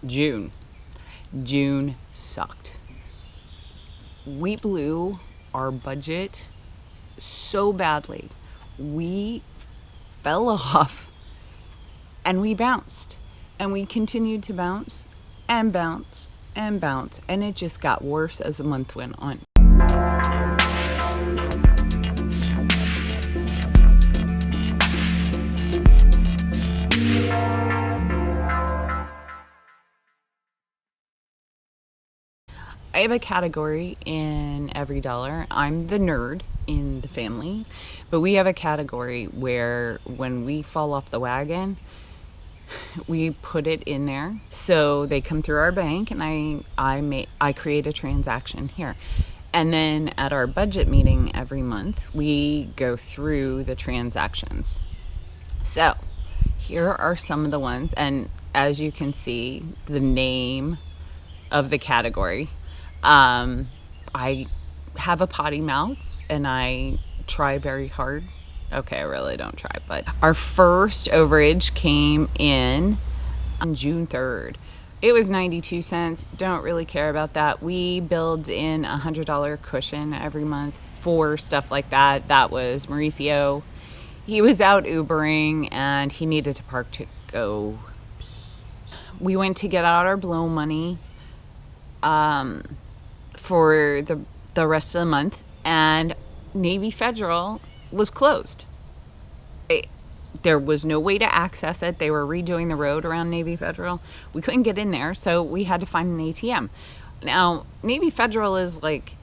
June. June sucked. We blew our budget so badly. We fell off and we bounced. And we continued to bounce and bounce and bounce. And it just got worse as the month went on. I have a category in every dollar. I'm the nerd in the family, but we have a category where when we fall off the wagon, we put it in there. So they come through our bank and I create a transaction here. And then at our budget meeting every month, we go through the transactions. So here are some of the ones, and as you can see, the name of the category. I have a potty mouth and I try very hard. Okay, I really don't try, but our first overage came in on June 3rd. It was 92 cents. Don't really care about that. We build in $100 cushion every month for stuff like that. That was Mauricio. He was out Ubering and he needed to park to go. We went to get out our blow money for the rest of the month, and Navy Federal was closed. There was no way to access it. They were redoing the road around Navy Federal. We couldn't get in there, so we had to find an ATM. Now, Navy Federal is like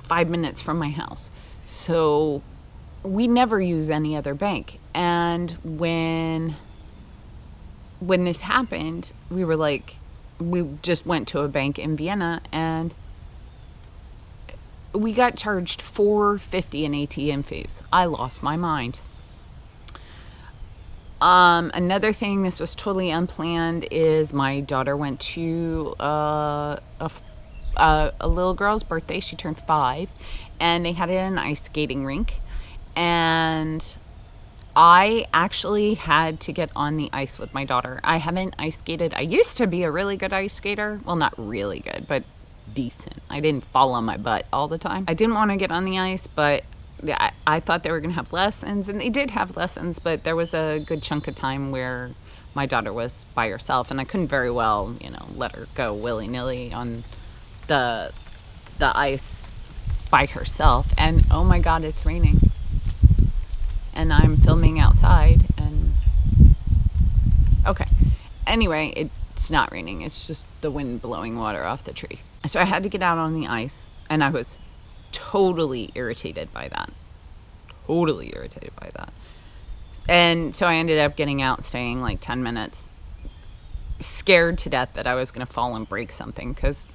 5 minutes from my house, so we never use any other bank. And when this happened, we just went to a bank in Vienna, and we got charged $4.50 in ATM fees. I lost my mind. Another thing, this was totally unplanned, is my daughter went to a little girl's birthday. She turned 5, and they had it at an ice skating rink. And I actually had to get on the ice with my daughter. I haven't ice skated. I used to be a really good ice skater. Well, not really good, but decent. I didn't fall on my butt all the time. I didn't want to get on the ice, but yeah, I thought they were going to have lessons, and they did have lessons, but there was a good chunk of time where my daughter was by herself, and I couldn't very well, let her go willy-nilly on the ice by herself. And oh my God, it's raining. And I'm filming outside, and okay. Anyway, it's not raining. It's just the wind blowing water off the tree. So I had to get out on the ice, and I was totally irritated by that. And so I ended up getting out, staying like 10 minutes, scared to death that I was going to fall and break something, because,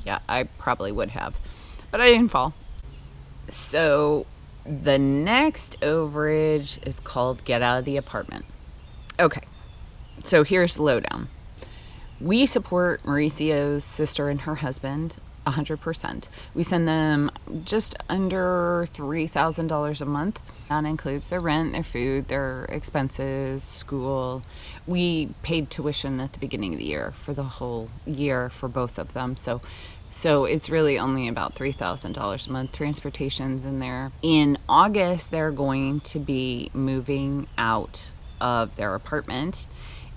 yeah, I probably would have. But I didn't fall. So the next overage is called Get Out of the Apartment. Okay, so here's the lowdown. We support Mauricio's sister and her husband 100%. We send them just under $3,000 a month. That includes their rent, their food, their expenses, school. We paid tuition at the beginning of the year for the whole year for both of them. So it's really only about $3,000 a month. Transportation's in there. In August, they're going to be moving out of their apartment,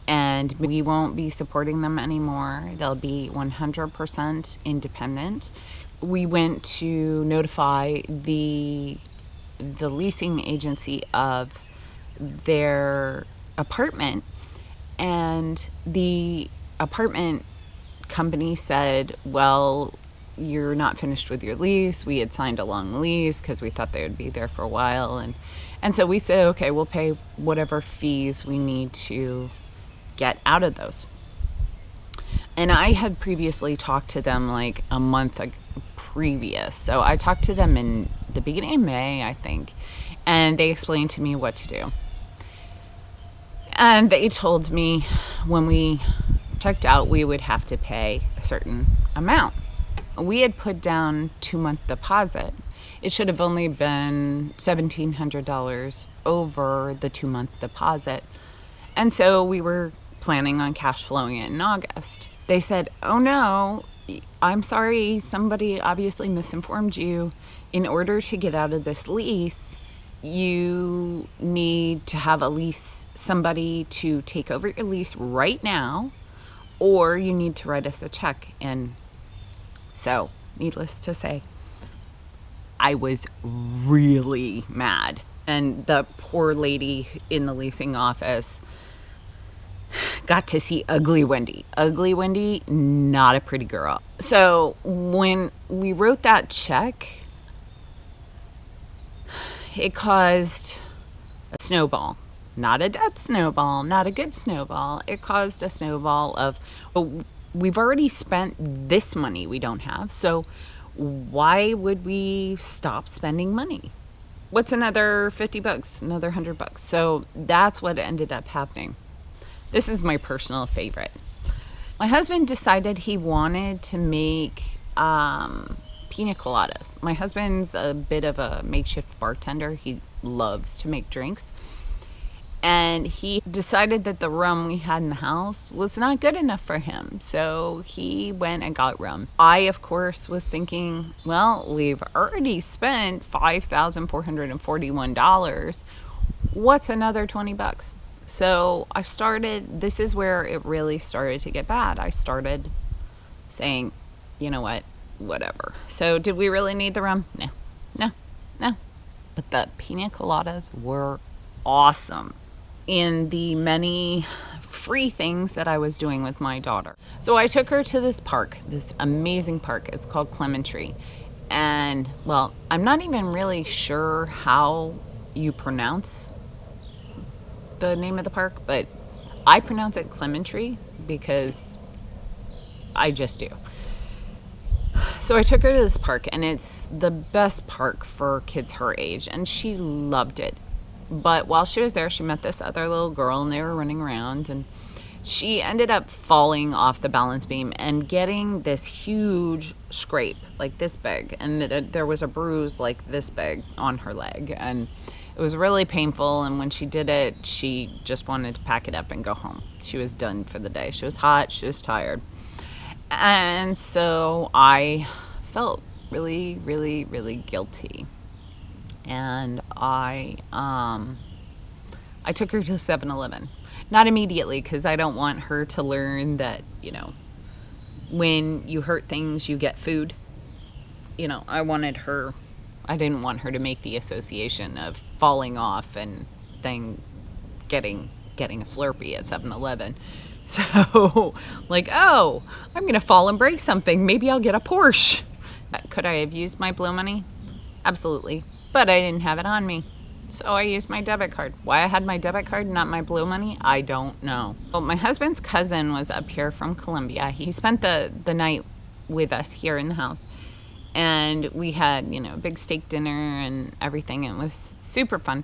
and we won't be supporting them anymore. They'll be 100% independent. We went to notify the leasing agency of their apartment, and the apartment company said, well, you're not finished with your lease. We had signed a long lease because we thought they would be there for a while, and so we said, okay, we'll pay whatever fees we need to get out of those. And I had previously talked to them like a month previous. So I talked to them in the beginning of May, I think, and they explained to me what to do. And they told me when we checked out, we would have to pay a certain amount. We had put down 2-month deposit. It should have only been $1,700 over the 2-month deposit. And so we were planning on cash flowing it in August. they said, oh no, I'm sorry, somebody obviously misinformed you. In order to get out of this lease, you need to have somebody to take over your lease right now, or you need to write us a check. And so, needless to say, I was really mad. And the poor lady in the leasing office got to see ugly Wendy. Ugly Wendy, not a pretty girl. So when we wrote that check, it caused a snowball. Not a death snowball, not a good snowball. It caused a snowball of, oh, we've already spent this money we don't have, so why would we stop spending money? What's another $50, another $100? So that's what ended up happening. This is my personal favorite. My husband decided he wanted to make pina coladas. My husband's a bit of a makeshift bartender. He loves to make drinks. And he decided that the rum we had in the house was not good enough for him. So he went and got rum. I, of course, was thinking, well, we've already spent $5,441. What's another $20? So I started, this is where it really started to get bad. I started saying, you know what, whatever. So did we really need the rum? No. But the pina coladas were awesome in the many free things that I was doing with my daughter. So I took her to this park, this amazing park. It's called Clementry. And, well, I'm not even really sure how you pronounce the name of the park, but I pronounce it Clementry because I just do. So I took her to this park, and it's the best park for kids her age, and she loved it. But while she was there, she met this other little girl, and they were running around, and she ended up falling off the balance beam and getting this huge scrape, like this big, and there was a bruise like this big on her leg, and it was really painful. And when she did it, she just wanted to pack it up and go home. She was done for the day. She was hot, she was tired. And so I felt really, really, really guilty. And I took her to 7-Eleven. Not immediately, because I don't want her to learn that, when you hurt things, you get food. I didn't want her to make the association of falling off and then getting a Slurpee at 7-Eleven. So, oh, I'm going to fall and break something. Maybe I'll get a Porsche. Could I have used my blow money? Absolutely. But I didn't have it on me. So I used my debit card. Why I had my debit card, not my blow money, I don't know. Well, my husband's cousin was up here from Colombia. He spent the night with us here in the house. And we had, a big steak dinner and everything. It was super fun.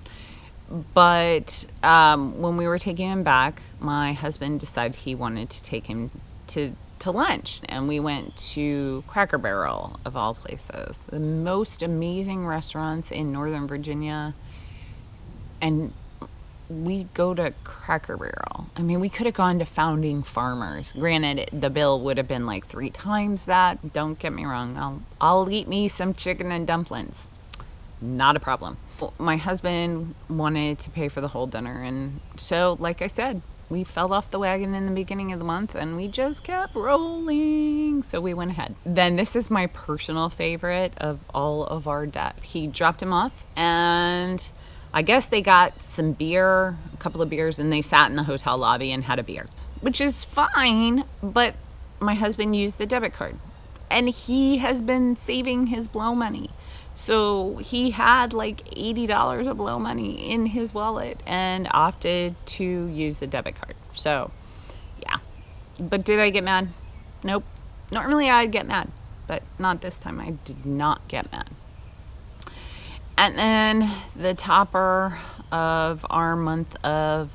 But when we were taking him back, my husband decided he wanted to take him to lunch. And we went to Cracker Barrel, of all places. The most amazing restaurants in Northern Virginia. And we go to Cracker Barrel. I mean, we could have gone to Founding Farmers. Granted, the bill would have been like 3 times that. Don't get me wrong. I'll eat me some chicken and dumplings. Not a problem. My husband wanted to pay for the whole dinner. And so, like I said, we fell off the wagon in the beginning of the month and we just kept rolling. So we went ahead. Then this is my personal favorite of all of our debt. He dropped him off and I guess they got some beer, a couple of beers, and they sat in the hotel lobby and had a beer, which is fine, but my husband used the debit card, and he has been saving his blow money. So he had like $80 of blow money in his wallet and opted to use the debit card. So, yeah. But did I get mad? Nope. Normally I'd get mad, but not this time. I did not get mad. And then the topper of our month of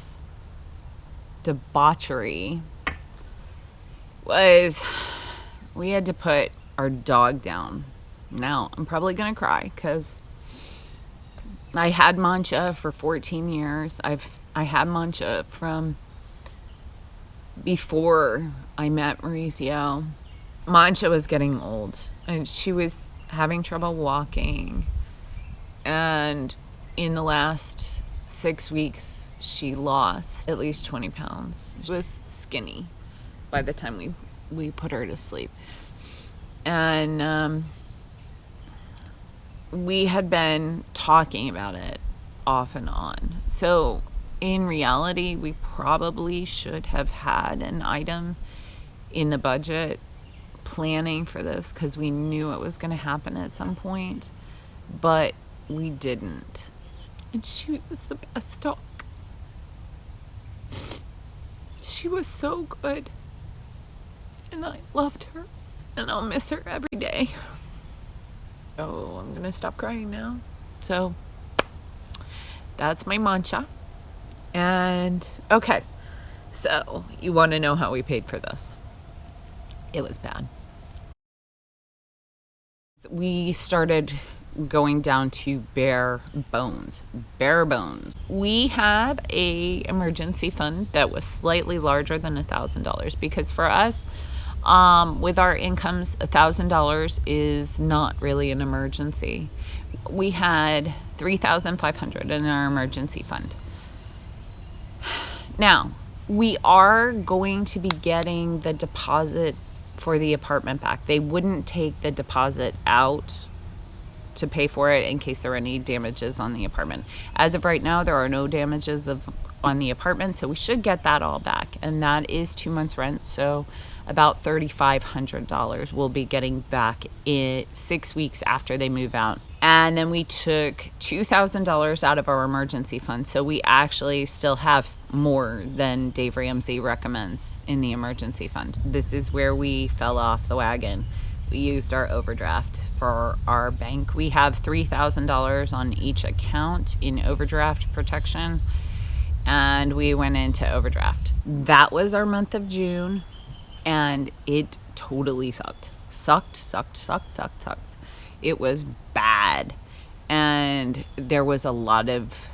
debauchery was we had to put our dog down. Now, I'm probably going to cry because I had Mancha for 14 years. I had Mancha from before I met Mauricio. Mancha was getting old and she was having trouble walking. And in the last 6 weeks, she lost at least 20 pounds. She was skinny by the time we put her to sleep. And we had been talking about it off and on. So in reality, we probably should have had an item in the budget planning for this because we knew it was going to happen at some point, but we didn't. And she was the best dog. She was so good. And I loved her. And I'll miss her every day. Oh, I'm going to stop crying now. So that's my mancha. And okay. So you want to know how we paid for this? It was bad. We started going down to bare bones. We had a emergency fund that was slightly larger than $1,000 because for us, with our incomes, $1,000 is not really an emergency. We had $3,500 in our emergency fund. Now, we are going to be getting the deposit for the apartment back. They wouldn't take the deposit out to pay for it in case there were any damages on the apartment. As of right now, there are no damages on the apartment, so we should get that all back. And that is 2 months rent, so about $3,500 we'll be getting back in 6 weeks after they move out. And then we took $2,000 out of our emergency fund, so we actually still have more than Dave Ramsey recommends in the emergency fund. This is where we fell off the wagon. We used our overdraft for our bank. We have $3,000 on each account in overdraft protection, and we went into overdraft. That was our month of June, and it totally sucked. Sucked. It was bad, and there was a lot of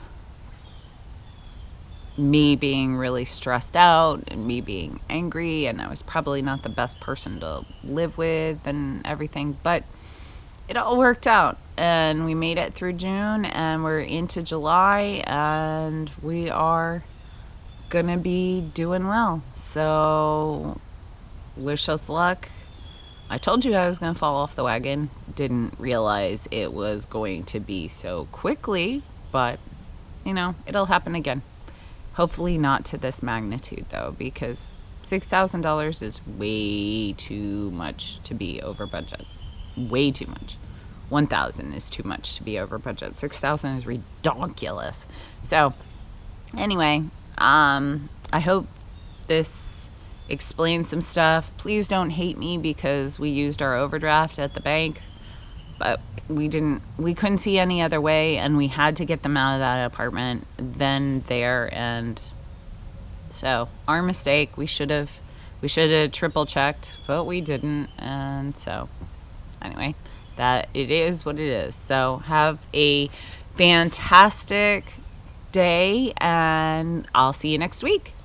me being really stressed out and me being angry, and I was probably not the best person to live with and everything, but it all worked out and we made it through June and we're into July and we are gonna be doing well. So wish us luck. I told you I was gonna fall off the wagon. Didn't realize it was going to be so quickly, but you know, it'll happen again. Hopefully not to this magnitude though, because $6,000 is way too much to be over budget. Way too much. 1,000 is too much to be over budget. 6,000 is ridiculous. So anyway, I hope this explains some stuff. Please don't hate me because we used our overdraft at the bank, but we couldn't see any other way, and we had to get them out of that apartment then there. And so our mistake. We should have triple checked, but we didn't. And so anyway, that it is what it is. So have a fantastic day and I'll see you next week.